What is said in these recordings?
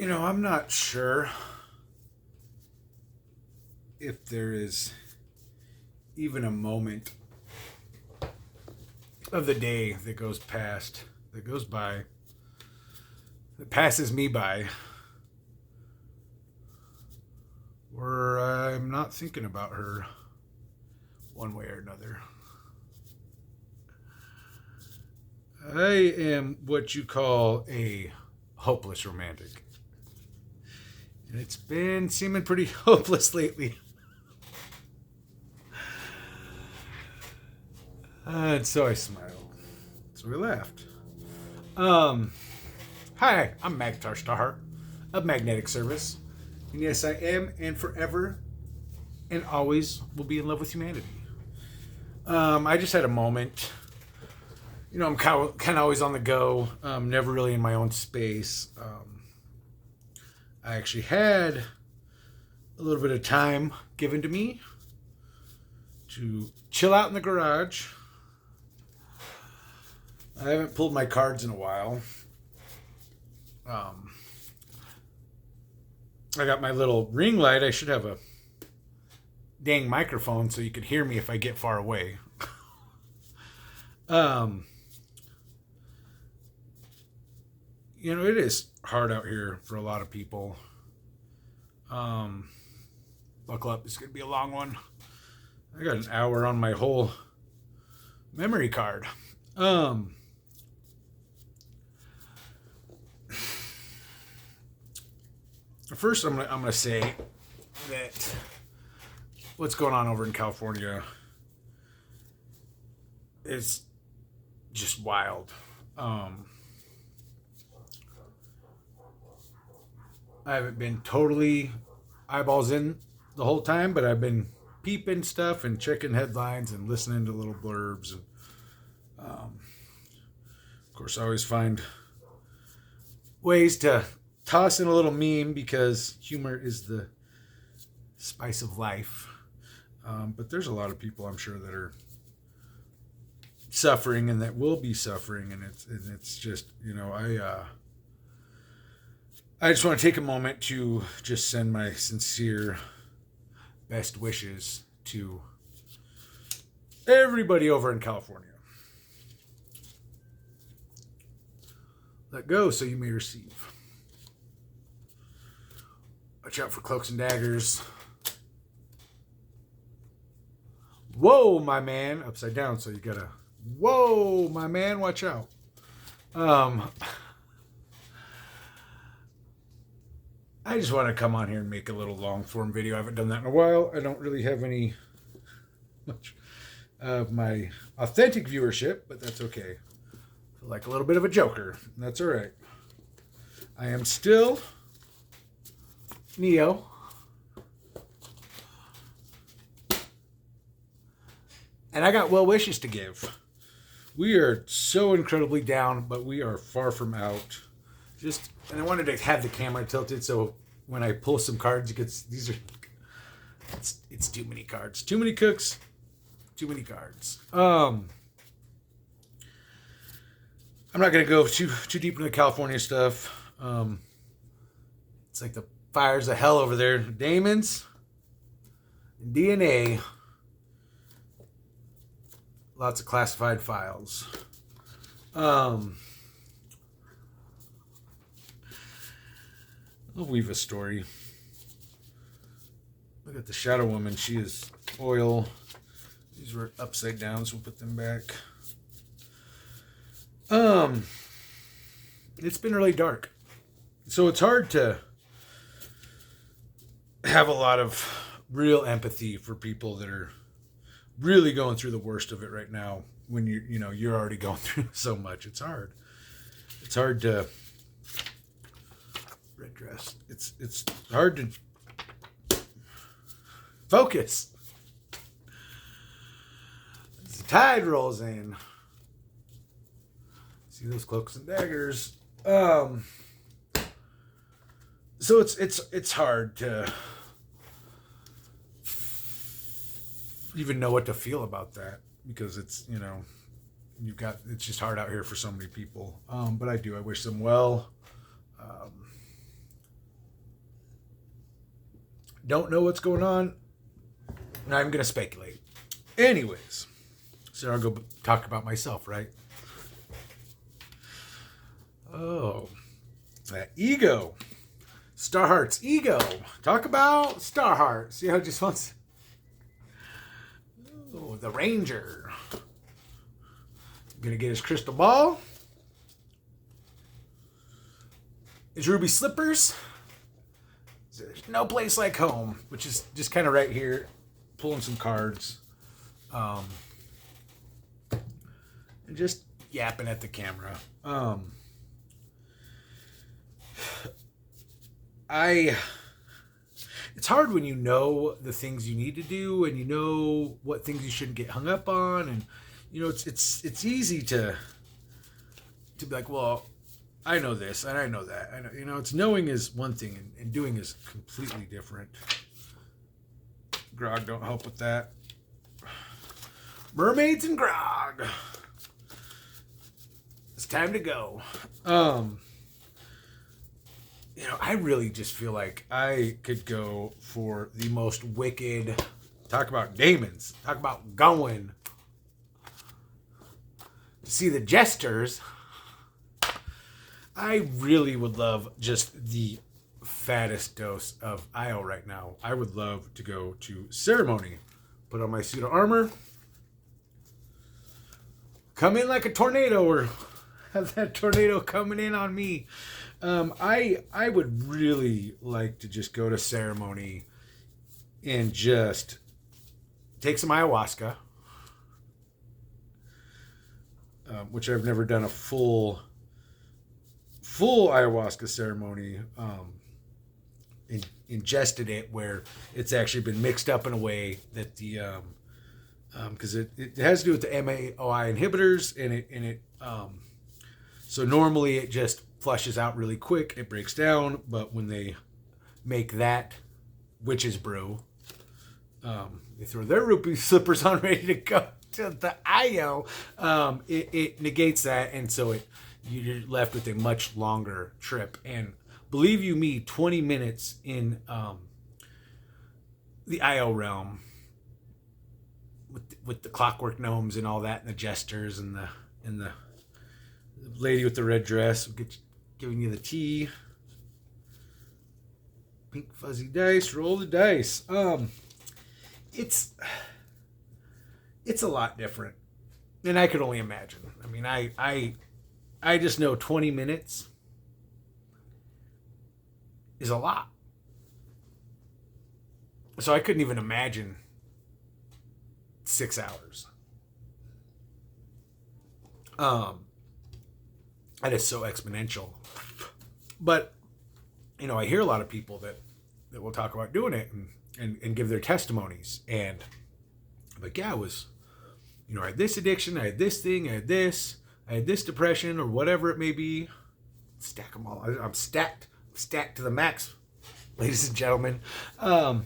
I'm not sure if there is even a moment of the day that goes by, that passes me by, where I'm not thinking about her one way or another. I am what you call a hopeless romantic. And it's been seeming pretty hopeless lately. And so I smiled. So we laughed. Hi, I'm Magtar Starheart of Magnetic Service. And yes, I am and forever and always will be in love with humanity. I just had a moment. I'm kind of always on the go, never really in my own space. I actually had a little bit of time given to me to chill out in the garage. I haven't pulled my cards in a while. I got my little ring light. I should have a dang microphone so you could hear me if I get far away. It is hard out here for a lot of people. Buckle up, it's going to be a long one. I got an hour on my whole memory card. First, I'm gonna say that what's going on over in California is just wild. I haven't been totally eyeballs in the whole time, but I've been peeping stuff and checking headlines and listening to little blurbs. And of course, I always find ways to toss in a little meme because humor is the spice of life. But there's a lot of people, I'm sure, that are suffering and that will be suffering, and it's just I just want to take a moment to just send my sincere best wishes to everybody over in California. Let go so you may receive. Watch out for cloaks and daggers. Whoa, my man. Upside down, so you gotta... Whoa, my man, watch out. I just want to come on here and make a little long form video. I haven't done that in a while. I don't really have much of my authentic viewership, but that's okay. I feel like a little bit of a joker. And that's all right. I am still Neo. And I got well wishes to give. We are so incredibly down, but we are far from out. And I wanted to have the camera tilted so when I pull some cards, it's too many cards. Too many cooks, too many cards. I'm not going to go too deep into the California stuff. It's like the fires of hell over there. Demons, DNA, lots of classified files. I'll weave a story. Look at the Shadow Woman. She is oil. These were upside down, so we'll put them back. It's been really dark. So it's hard to have a lot of real empathy for people that are really going through the worst of it right now when you're already going through so much. It's hard. It's hard to red dress. It's hard to focus. As the tide rolls in. See those cloaks and daggers. So it's hard to even know what to feel about that because it's it's just hard out here for so many people. But I wish them well. don't know what's going on. I'm not even going to speculate. Anyways, so I'll go talk about myself, right? Oh, that ego. Starheart's ego. Talk about Starheart. See how it just wants... Oh, the Ranger. Gonna get his crystal ball. His ruby slippers. There's no place like home, which is just kind of right here. Pulling some cards. And just yapping at the camera. It's hard when you know the things you need to do and you know what things you shouldn't get hung up on, and you know it's easy to be like, well, I know this and I know that. I know, you know, it's knowing is one thing and doing is completely different. Grog don't help with that. Mermaids and grog. It's time to go. You know, I really just feel like I could go for the most wicked. Talk about demons. Talk about going to see the jesters. I really would love just the fattest dose of IO right now. I would love to go to ceremony, put on my suit of armor, come in like a tornado, or have that tornado coming in on me. I would really like to just go to ceremony and just take some ayahuasca, which I've never done a full ayahuasca ceremony. Ingested it where it's actually been mixed up in a way that the because it has to do with the MAOI inhibitors, and it so normally it just flushes out really quick, it breaks down, but when they make that witch's brew, they throw their rupee slippers on ready to go to the IO, it negates that, and so you're left with a much longer trip. And believe you me, 20 minutes in the IO realm with the clockwork gnomes and all that, and the jesters and the lady with the red dress giving you the tea. Pink fuzzy dice, roll the dice. It's a lot different, and I could only imagine. I mean, I just know 20 minutes is a lot, so I couldn't even imagine 6 hours. That is so exponential. But, you know, I hear a lot of people that will talk about doing it and give their testimonies. And I'm like, yeah, I was, you know, I had this addiction, I had this thing, I had this depression, or whatever it may be. Stack them all. I'm stacked to the max, ladies and gentlemen. And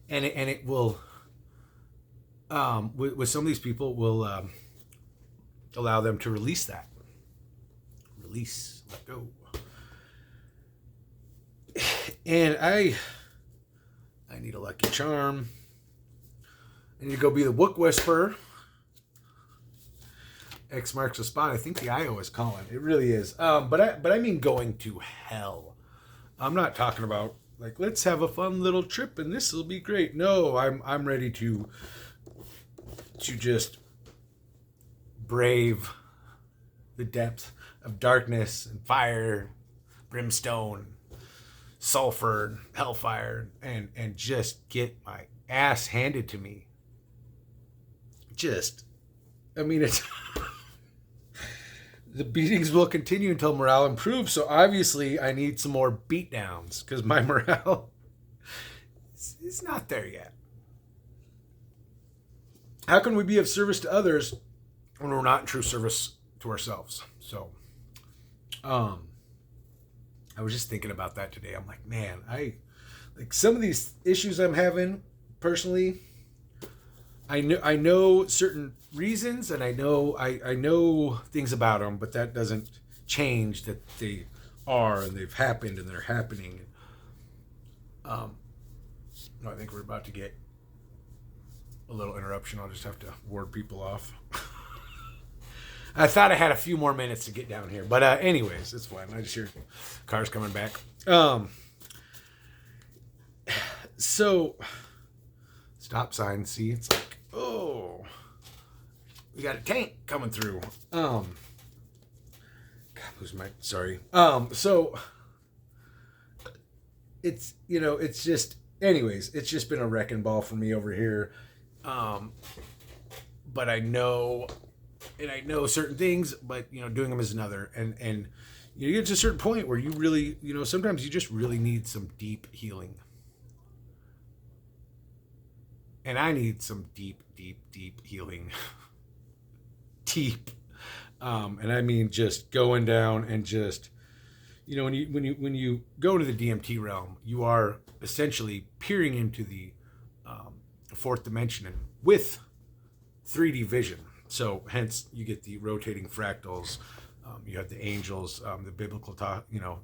it will, with some of these people, will allow them to release that. Release, let go. And I need a lucky charm. I need to go be the Wook Whisperer. X marks the spot. I think the IO is calling. It really is. But I mean going to hell. I'm not talking about like, let's have a fun little trip and this will be great. No, I'm ready to just brave the depth of darkness and fire, brimstone, sulfur, hellfire, and just get my ass handed to me. It's the beatings will continue until morale improves, so obviously I need some more beatdowns, because my morale is not there yet. How can we be of service to others when we're not in true service to ourselves? So, I was just thinking about that today. I'm like, man, like some of these issues I'm having personally, I know certain reasons, and I know things about them, but that doesn't change that they are and they've happened and they're happening. I think we're about to get a little interruption. I'll just have to ward people off. I thought I had a few more minutes to get down here, but anyways, it's fine. I just hear cars coming back. So stop sign. See, it's like, oh, we got a tank coming through. God, who's my sorry. So it's it's just, anyways, it's just been a wrecking ball for me over here. But I know certain things, but doing them is another. And you get to a certain point where you really, sometimes you just really need some deep healing. And I need some deep healing. Deep. And I mean just going down and just, when you go into the DMT realm, you are essentially peering into the fourth dimension and with 3D vision. So hence you get the rotating fractals. You have the angels, the biblical talk, the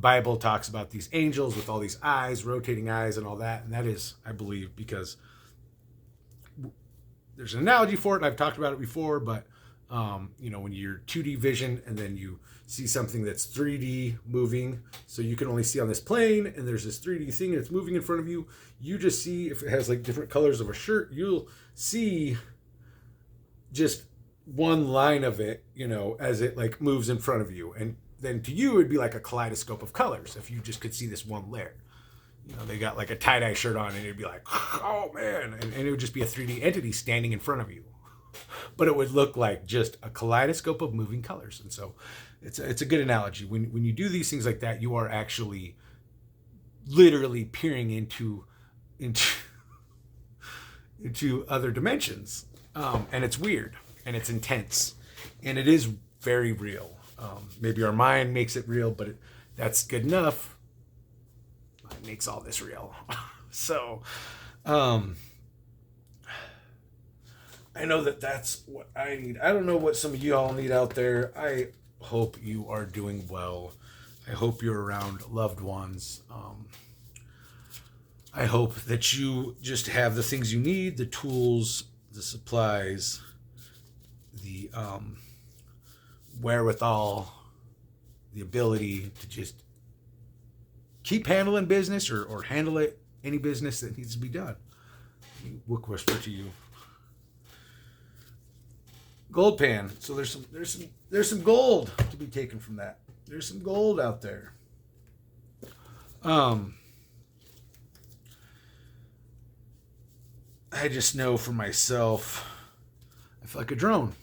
Bible talks about these angels with all these eyes, rotating eyes and all that. And that is, I believe, because there's an analogy for it, and I've talked about it before, but when you're 2D vision and then you see something that's 3D moving, so you can only see on this plane, and there's this 3D thing that's moving in front of you, you just see, if it has like different colors of a shirt, you'll see just one line of it, as it like moves in front of you. And then to you, it'd be like a kaleidoscope of colors if you just could see this one layer. They got like a tie-dye shirt on, and it'd be like, oh man, and it would just be a 3D entity standing in front of you. But it would look like just a kaleidoscope of moving colors. And so it's a good analogy. When you do these things like that, you are actually literally peering into other dimensions. And it's weird, and it's intense, and it is very real. Maybe our mind makes it real, but that's good enough. It makes all this real. So, I know that's what I need. I don't know what some of you all need out there. I hope you are doing well. I hope you're around loved ones. I hope that you just have the things you need, the tools, the supplies, the wherewithal, the ability to just keep handling business or handle any business that needs to be done. Book whisper to you. Gold pan. So there's some gold to be taken from that. There's some gold out there. I just know for myself, I feel like a drone.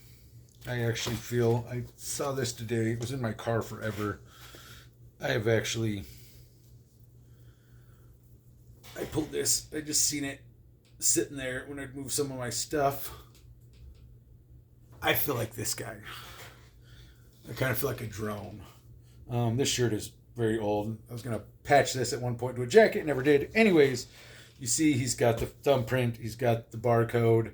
I actually feel, I saw this today. It was in my car forever. I pulled this. I just seen it sitting there when I'd move some of my stuff. I feel like this guy. I kind of feel like a drone. This shirt is very old. I was going to patch this at one point to a jacket. Never did. Anyways, you see he's got the thumbprint. He's got the barcode.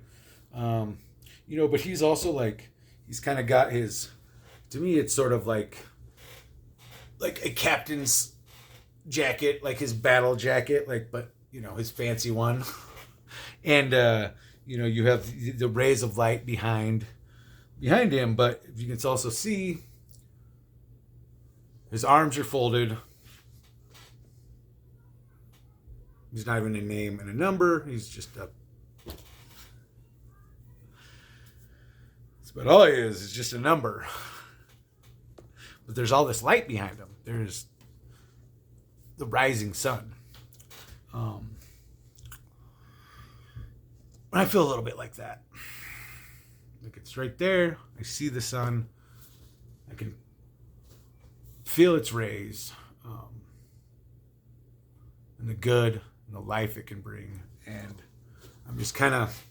But he's also like, he's kind of got his, to me, it's sort of like a captain's jacket, like his battle jacket, but his fancy one. And, you have the rays of light behind him, but if you can also see, his arms are folded. He's not even a name and a number. He's just but all he is just a number. But there's all this light behind him. There's the rising sun. I feel a little bit like that. Like it's right there. I see the sun. I can feel its rays. And the good and the life it can bring. And I'm just kind of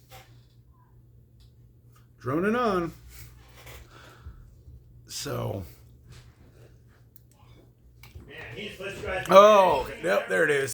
droning on. So. Oh, yep, there it is.